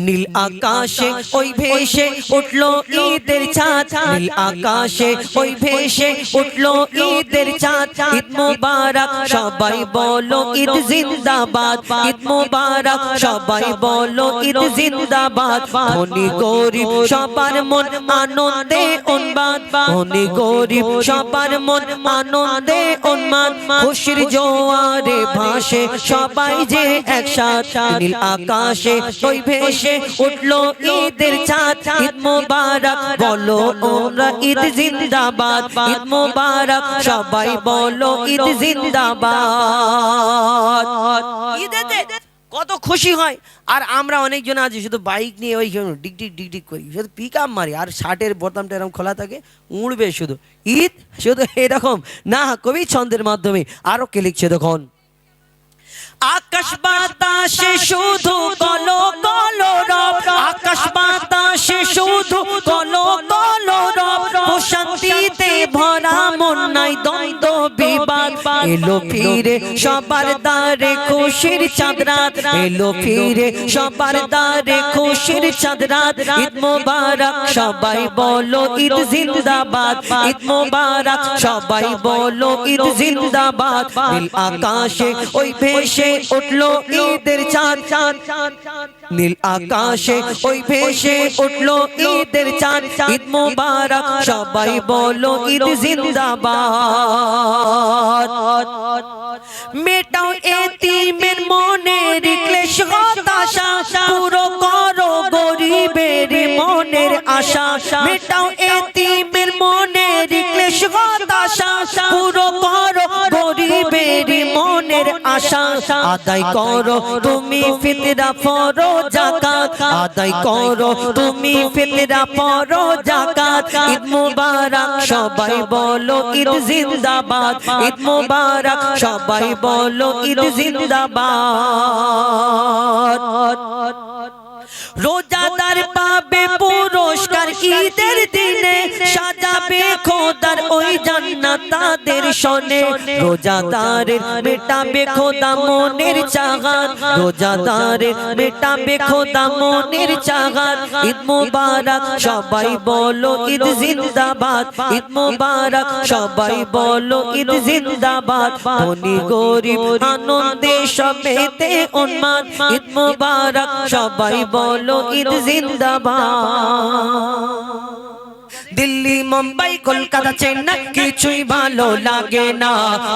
নীল আকাশে ওই ভেসে উঠলো ঈদের চাঁদ, নীল আকাশে ওই ভেসে উঠলো ঈদের চাঁদ। ঈদ মোবারক সবাই বলো ঈদ জিন্দাবাদ, ঈদ মোবারক সবাই বলো ঈদ জিন্দাবাদ। ধনী গরিব সবার মন আনন্দে উন্মাদ, ধনী গরিব সবার মন আনন্দে উন্মাদ। খুশির জোয়ারে ভাসে সবাই যে একসাথে, নীল আকাশে ওই ভেসে উঠলো ঈদের চাঁদ। ঈদ মোবারক বলো ওরা ঈদ জিন্দাবাদ, ঈদ মোবারক সবাই বলো ঈদ জিন্দাবাদ। ঈদেতে কত খুশি হয়। আর আমরা অনেকজন আছি শুধু বাইক নিয়ে ওই ডিক ডিক ডিক ডিক করি, শুধু পিক আপ মারি, আর শার্টের বোতামটা এরকম খোলা থাকে, উড়বে শুধু। ঈদ শুধু এরকম না, কবি ছন্দের মাধ্যমে আরো কে লিখছে দেখুন। আকাশ বাতাসে শুধু কলো কলো রব, আকাশ বাতাসে শুধু কলো কলো রব। প্রশান্তিতে ভরা মন নাই দ্বন্দ্ব বিবাদ। এলো ফিরে সবার দ্বারে খুশির চাঁদ রাত, এলো ফিরে সবার দ্বারে খুশির চাঁদ রাত। ঈদ মোবারক সবাই বলো ঈদ জিন্দাবাদ, ঈদ মোবারক সবাই বলো ঈদ জিন্দাবাদ। নীল আকাশে ওই ভেসে উঠলো ঈদের চাঁদ, নীল আকাশে ওই ভেসে উঠলো ঈদের চাঁদ। ঈদ মোবারক সবাই বলো ঈদ জিন্দাবাদ। মেটাও এতিমের মনের ক্লেশ হতাশা, পুরো করো গরিবের মনের আশা। মেটাও এতিমের মনের ক্লেশ হতাশা, পুরো করো গরিবের মনের আশা। আদায় করো তুমি ফিতরা ফরো যাকাত, আদায় করো তুমি ফিতরা ফরো যাকাত। ঈদ মোবারক সবাই বলো ঈদ জিন্দাবাদ, ঈদ মোবারক সবাই বলো ঈদ জিন্দাবাদ। রোজাদার পাবে পুরস্কার ঈদের দিনে, সাজাবে খোদার ওই জান্নাত তাদের শোনে। রোজাদারের মেটাবে খোদা মনের চাহাত, রোজাদারের মেটাবে খোদা মনের চাহাত। ঈদ মোবারক সবাই বলো ঈদ জিন্দাবাদ, ঈদ মোবারক সবাই বলো ঈদ জিন্দাবাদ। ধনী গরিব আনন্দে সবেতে উন্মাদ। ঈদ মোবারক সবাই বলো ঈদ জিন্দাবাদ। দিল্লি মুম্বাই কলকাতা চেন্নাই কিছুই ভালো লাগে না,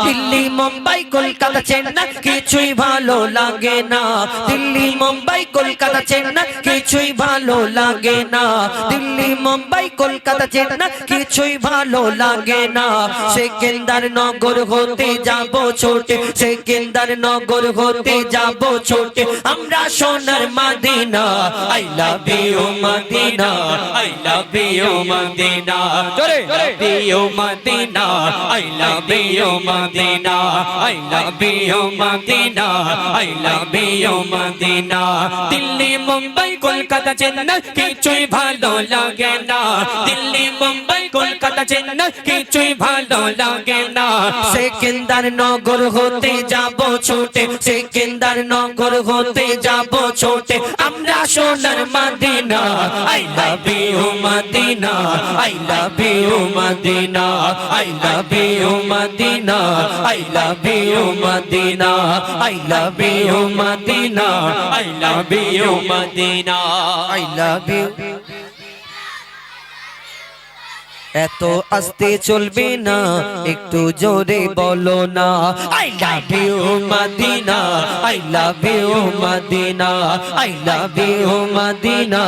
দিল্লি মুম্বাই কলকাতা চেন্নাই কিছুই ভালো লাগে না, দিল্লি মুম্বাই কলকাতা চেন্নাই কিছুই ভালো লাগে না, দিল্লি মুম্বাই কলকাতা চেন্নাই কিছুই ভালো লাগে না। সেকেন্দার নগর হতে যাব ছোটে, সেকেন্দার নগর হতে যাব ছোটে আমরা সোনার Medina. I love you Medina, I love you Medina, জোরে love you Medina, I love you Medina, I love you Medina, I love you Medina. Delhi Mumbai Kolkata Chennai কিছুই ভালো লাগে না, দিল্লি মুম্বাই কলকাতা চেন্নাই কিছুই ভালো লাগে না। সেকেন্দার নগর হতে যাব ছোটে, সেকেন্দার নগর হতে যাব ছোটে আমরা সোনার Medina. I love you Medina, I love you Medina, I love you Medina, I love you Medina, I love you Medina, I love you Medina, I love you. এত আস্তে চলবে না, একটু জোরে বলো না। I love you Medina, I love you Medina, I love you Medina,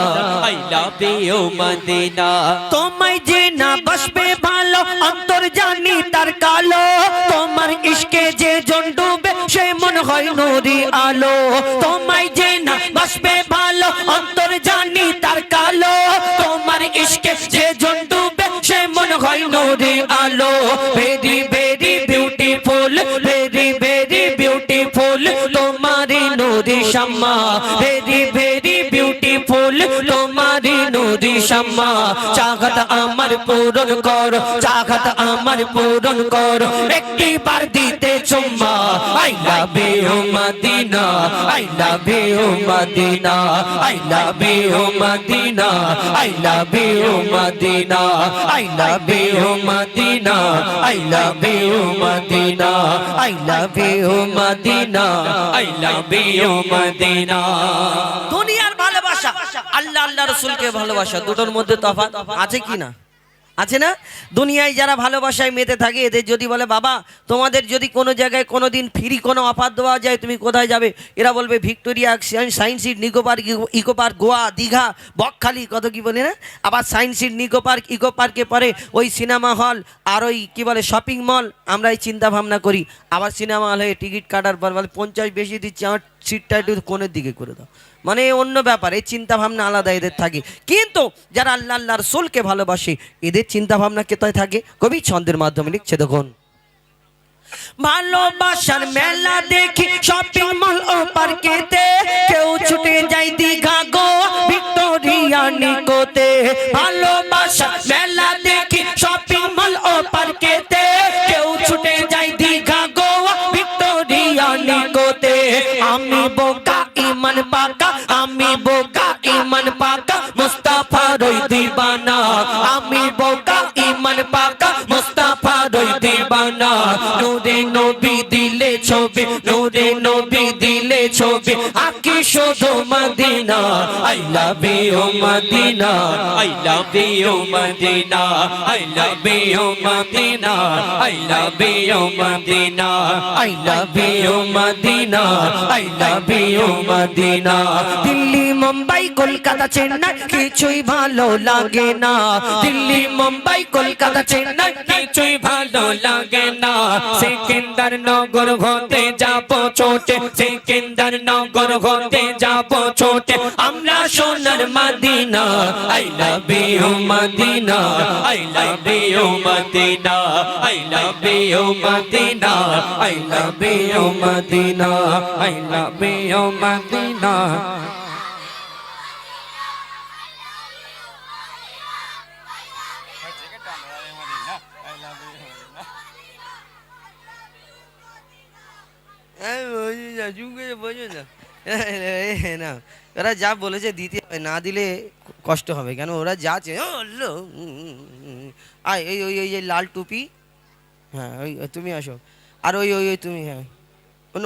I love you Medina. তোমায় যে না বাসবে ভালো অন্তর জানি তার কালো, তোমার ইশকে যে জন ডুবে সে মন হয় নুরি আলো। তোমায় যে না বাসবে ভালো অন্তর জানি তার কালো, তোমার ইশকে যে জন ডুবে সে মন হয় নুরি আলো। Very very beautiful, very very beautiful তোমারি নুরি শাম্মা, ভেরি ভেরি বিউটিফুল ফুল তোমারি নুরি শামা চাহত আমার পূরণ করো চাহত আমার পূরণ করো একটি বার দিতে চুম্মা I love you Medina I love you Medina I love you Medina I love you Medina I love you Medina I love you Medina I love you Medina I love you Medina দুনিয়ার ভালোবাসা আল্লাহ আল্লাহ রাসূলকে ভালোবাসা দুটোর মধ্যে তফাৎ আছে কি না আছে না দুনিয়ায় যারা ভালোবাসায় মেতে থাকে এদের যদি বলে বাবা তোমাদের যদি কোনো জায়গায় কোনো দিন ফ্রি কোনো অফার দেওয়া যায় তুমি কোথায় যাবে এরা বলবে Victoria science city Nicco park eco park Goa Digha Bakkhali কত কি বলে না আবার science city Nicco park eco পার্কে পরে ওই সিনেমা হল আর ওই কী বলে শপিং মল আমরা এই চিন্তা ভাবনা করি আবার সিনেমা হলে টিকিট কাটার পর বলে 50 বেশি দিচ্ছি আমার সিটটা একটু কোণের দিকে করে দাও মানে অন্য ব্যাপার এই চিন্তা ভাবনা আলাদা এদের থাকে কিন্তু যারা আল্লাহ আল্লাহ রাসূলকে ভালোবাসে এদের চিন্তা ভাবনা কোথায় থাকে কবি ছন্দের মাধ্যমে লিখছে দেখুন ভালোবাসার মেলা দেখি শপিং মল ও পার্কেতে কেউ ছুটে যায় দীঘা গো ভিক্টোরিয়া নিকোতে ভালোবাসার মেলা দেখি শপিং মল ও পার্কেতে কেউ ছুটে যায় দীঘা গো ভিক্টোরিয়া নিকোতে আমি বোকা ইমান পাকা আমি বোকা ইমান পাকা মুস্তাফা রই দিবানা আমি বোকা ইমান পাকা মুস্তাফা রই দিবানা নূরে নবী দিলে ছবি নূরে নবী দিলে ছবি আকি শুধু Medina I love you Medina I love you Medina I love you Medina I love you Medina I love you Medina I love you Medina Delhi Mumbai Kolkata Chennai কিছুই ভালো লাগে না দিল্লি মুম্বাই কলকাতা চেন্নাই কিছুই ভালো লাগে না সেকেন্দার নগর হতে যাব ছোটে সেকেন্দার নগর হতে যাব ছোটে আমরা সোনার Medina I love you Medina I love you Medina I love you Medina I love you Medina I love you Medina না ওরা যা বলেছে দিতে হবে না দিলে কষ্ট হবে কেন ওরা যা আয় ওই ওই ওই লাল টুপি হ্যাঁ ওই তুমি আসো আর ওই ওই ওই তুমি হ্যাঁ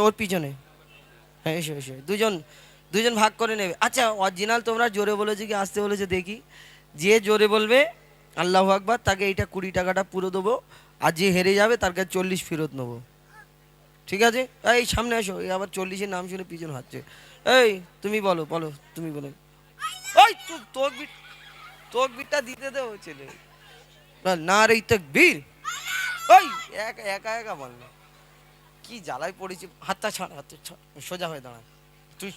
ওর পিছনে হ্যাঁ এসো এসো দুজন ভাগ করে নেবে আচ্ছা অরিজিনাল তোমরা জোরে বলেছো কি আসতে বলেছো দেখি যে জোরে বলবে আল্লাহু আকবার তাকে এইটা 20 টাকাটা পুরো দেবো আর যে হেরে যাবে তার কাছে 40 ফেরত নেবো ঠিক আছে এই সামনে আসো এই আবার 40-এর নাম শুনে পিছন হাঁটছে এই তুমি বলো বলো তুমি বলো ওই তকবীরটা দিতে দেবো ছেলে না রে তাকবীর ওই একা একা একা বল না কি জ্বালায় পড়েছি হাতটা ছাড় হাতটা সোজা হয়ে দাঁড়া তুই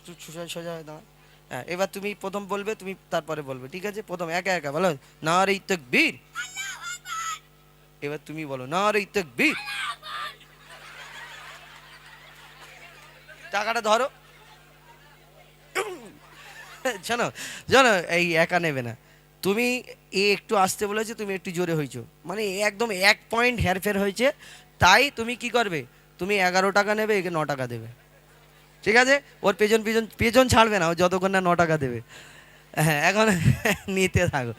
সোজা হয়ে দাঁড়া হ্যাঁ এবার তুমি প্রথম বলবে তুমি তারপরে বলবে ঠিক আছে প্রথম একা একা বলো না রে তাকবীর এবার তুমি বলো না রে তাকবীর টাকাটা ধরো শোনো শোনো এই একা নেবে না তুমি একটু আসতে বলেছো তুমি একটু জোরে হয়েছো মানে একদম 1 পয়েন্ট হেরফের হয়েছে তাই তুমি কি করবে তুমি 11 টাকা নেবে একে 9 টাকা দেবে ঠিক আছে ওর পেছন ছাড়বে না ও যতক্ষণ না 9 টাকা দেবে হ্যাঁ এখন নিতে থাকো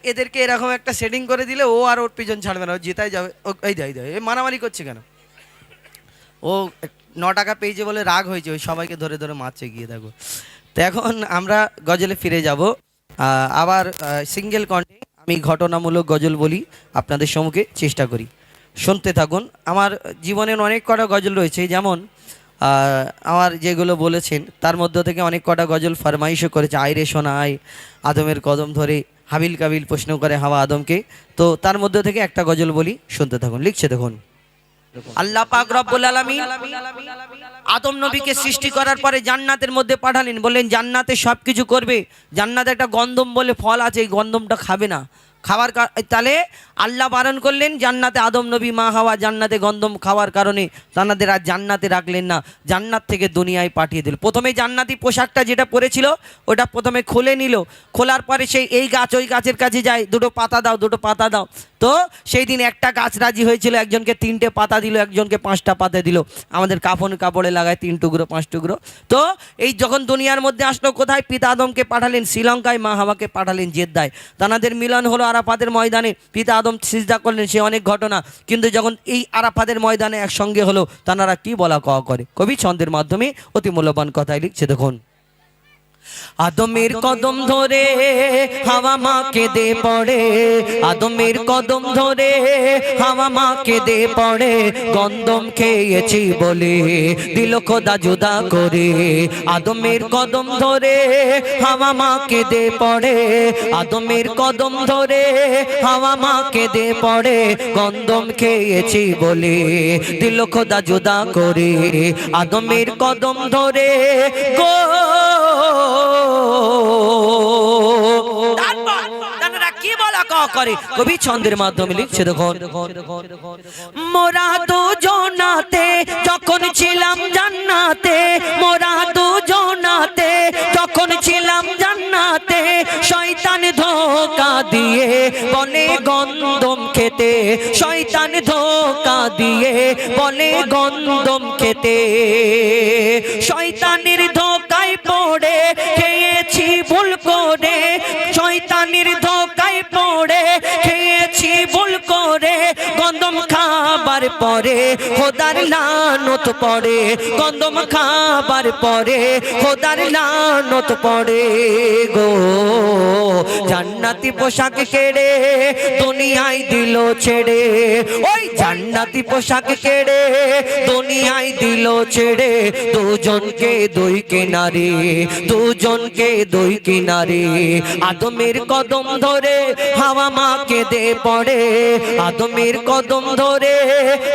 এদেরকে এরকম একটা সেটিং করে দিলে ও আর ওর পেছন ছাড়বে না ও জেতাই যাবে এই দেয় মারামারি করছে কেন ও 9 টাকা পেয়েছে বলে রাগ হয়েছে ওই সবাইকে ধরে ধরে মারছে গিয়ে দেখো তো এখন আমরা গজলে ফিরে যাব আবার সিঙ্গেল কণ্ঠে আমি ঘটনামূলক গজল বলি আপনাদের সম্মুখে চেষ্টা করি শুনতে থাকুন আমার জীবনের অনেক কটা গজল রয়েছে যেমন আমার যেগুলো বলেছেন তার মধ্য থেকে অনেক কটা গজল ফরমাইশও করেছে আইরে শোনা আয় আদমের কদম ধরে হাবিল কাবিল প্রশ্ন করে হাওয়া আদমকে তো তার মধ্য থেকে একটা গজল বলি শুনতে থাকুন লিখছে দেখুন আল্লাহ পাক রব্বুল আলামিন আদম নবীকে সৃষ্টি করার পরে জান্নাতের মধ্যে পাঠালেন বললেন জান্নাতে সবকিছু করবে জান্নাতে একটা গন্ধম বলে ফল আছে এই গন্ধমটা খাবে না খাবার তাহলে আল্লাহ বারণ করলেন জান্নাতে, আদম নবী মা হাওয়া জান্নাতে গন্ধম খাওয়ার কারণে তাদের আর জান্নাতে রাখলেন না, জান্নাত থেকে দুনিয়ায় পাঠিয়ে দিল। প্রথমে জান্নাতি পোশাকটা যেটা পরেছিল ওটা প্রথমে খুলে নিল, খোলার পরে সেই এই গাছ ওই গাছের কাছে যায়, দুটো পাতা দাও, দুটো পাতা দাও। তো সেই দিন একটা গাছ রাজি হয়েছিল, একজনকে 3টে পাতা দিল, একজনকে 5টা পাতা দিল। আমাদের কাপড়ে লাগায় 3 টুকরো 5 টুকরো। তো এই যখন দুনিয়ার মধ্যে আসলো, কোথায়? পিতা আদমকে পাঠালেন শ্রীলঙ্কায়, মা হাওয়াকে পাঠালেন জেদ্দায়। তাদের মিলন হলো আরাফাতের ময়দানে, পিতা আদম সিজদা করলেন, সে অনেক ঘটনা। কিন্তু যখন এই আরাফাতের ময়দানে একসঙ্গে হলো, তারা কি বলা কওয়া করে, কবি ছন্দের মাধ্যমে অতি মূল্যবান কথাই লিখছে। দেখুন, আদমের কদম ধরে হাওয়া মা কেঁদে পড়ে, আদমের কদম ধরে হাওয়া মা কেঁদে পড়ে, গন্ধম খেয়েছি বলে দিল খোদা জুদা করে। আদমের কদম ধরে হাওয়া মা কেঁদে পড়ে, আদমের কদম ধরে হাওয়া মা কেঁদে পড়ে, গন্ধম খেয়েছি বলে দিল খোদা জুদা করে। আদমের কদম ধরে গো তারা কি বলা কওয়া করে, কবি ছন্দের মাধ্যমে লিখছে। দেখুন, মোরা দুজনাতে যখন ছিলাম জান্নাতে, মোরা দুজনাতে যখন ছিলাম জান্নাতে, শয়তান ধোঁকা দিয়ে বলে গন্ধম খেতে, শয়তান ধোঁকা দিয়ে বলে গন্ধম খেতে, শয়তানের ধোঁকায় পড়ে খেয়েছি ভুল করে, শয়তানের ধোঁকায় পড়ে খেয়েছি ভুল করে, গন্ধম খাবার পরে খোদার লানত পড়ে, গন্ধম খাবার পরে খোদার লানত পড়ে গো। জান্নাতি পোশাক কেড়ে দুনিয়ায় দিল ছেড়ে, ওই জান্নাতি পোশাক কেড়ে দুনিয়ায় দিল ছেড়ে, দুজনকে দুই কিনারে, দুজনকে দুই কিনারে। আদমের কদম ধরে হাওয়া মা কেঁদে পড়ে, আদমের কদম ধরে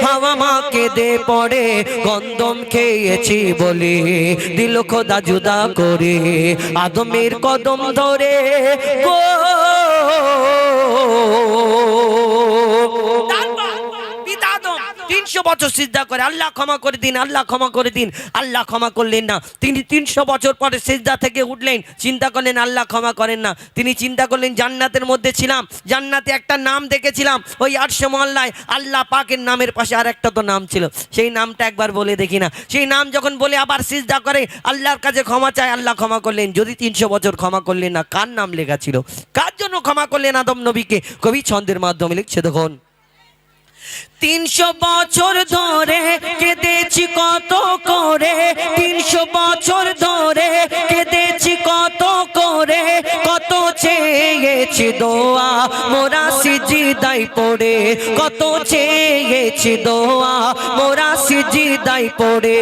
হাওয়া মা কেঁদে পড়ে, গন্ধম খেয়েছি বলে দিল খোদা জুদা করে। আদমের কদম ধরে গো পিতা আদম 300 বছর সিজদা করে, আল্লাহ ক্ষমা করে দিন, আল্লাহ ক্ষমা করে দিন। আল্লাহ ক্ষমা করলেন না। তিনি 300 বছর পরে সিজদা থেকে উঠলেন, চিন্তা করলেন আল্লাহ ক্ষমা করেন না। তিনি চিন্তা করলেন জান্নাতের মধ্যে ছিলাম, জান্নাতে একটা নাম দেখেছিলাম, ওই আরশে মহল্লায় আল্লাহ পাকের নামের পাশে আর একটা তো নাম ছিল, সেই নামটা একবার বলে দেখি না। সেই নাম যখন বলে আবার সিজদা করে, আল্লাহর কাছে ক্ষমা চায়, আল্লাহ ক্ষমা করলেন। যদি 300 বছর ক্ষমা করলেন না, কার নাম লেখা ছিল, কার জন্য ক্ষমা করলেন আদম নবীকে, কবি ছন্দের মাধ্যমে লিখছে। দেখুন, 300 বছর ধরে কেঁদেছি কত করে, 300 বছর ধরে কেঁদেছি কত করে, কত চেয়েছি দোয়া মোরা সিজদায় পড়ে, কত চেয়েছি দোয়া মোরা সিজদায় পড়ে।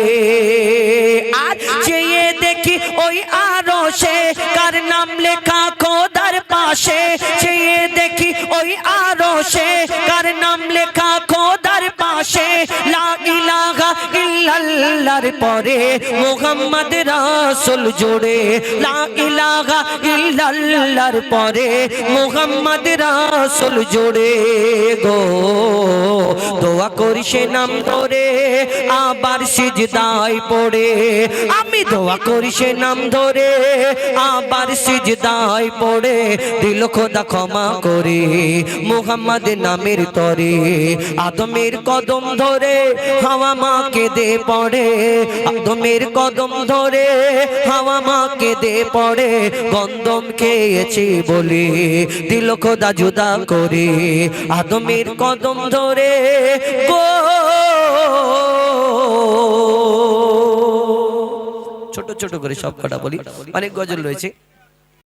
আর চেয়ে দেখি ওই আরশে কার নাম লেখা খোদার পাশে, চেয়ে দেখি ওই আরশে কার নাম লেখা খোদার পাশে, লা ইলাহা ইল্লাল্লাহর পরে মুহাম্মদ রাসূল জোড়ে, লা ইলাহা ইল্লাল্লাহর পরে মুহাম্মদ রাসূল জোড়ে গো। দোয়া করি সে নাম ধরে আবার সিজদায় পড়ে, আমি দোয়া করি সে নাম ধরে আবার সিজদায় পড়ে, দিল খোদা ক্ষমা করে মুহাম্মদ নামের তরে। আদমের কদম ধরে হাওয়া মা কেঁদে পড়ে, আদমের কদম ধরে হাওয়া মা কেঁদে পড়ে, গন্ধম খেয়েছি বলে দিল খোদা জুদা করে। আদমের কদম ধরে গো। ছোট ছোট করে সব কটা বলি, অনেক গজল রয়েছে।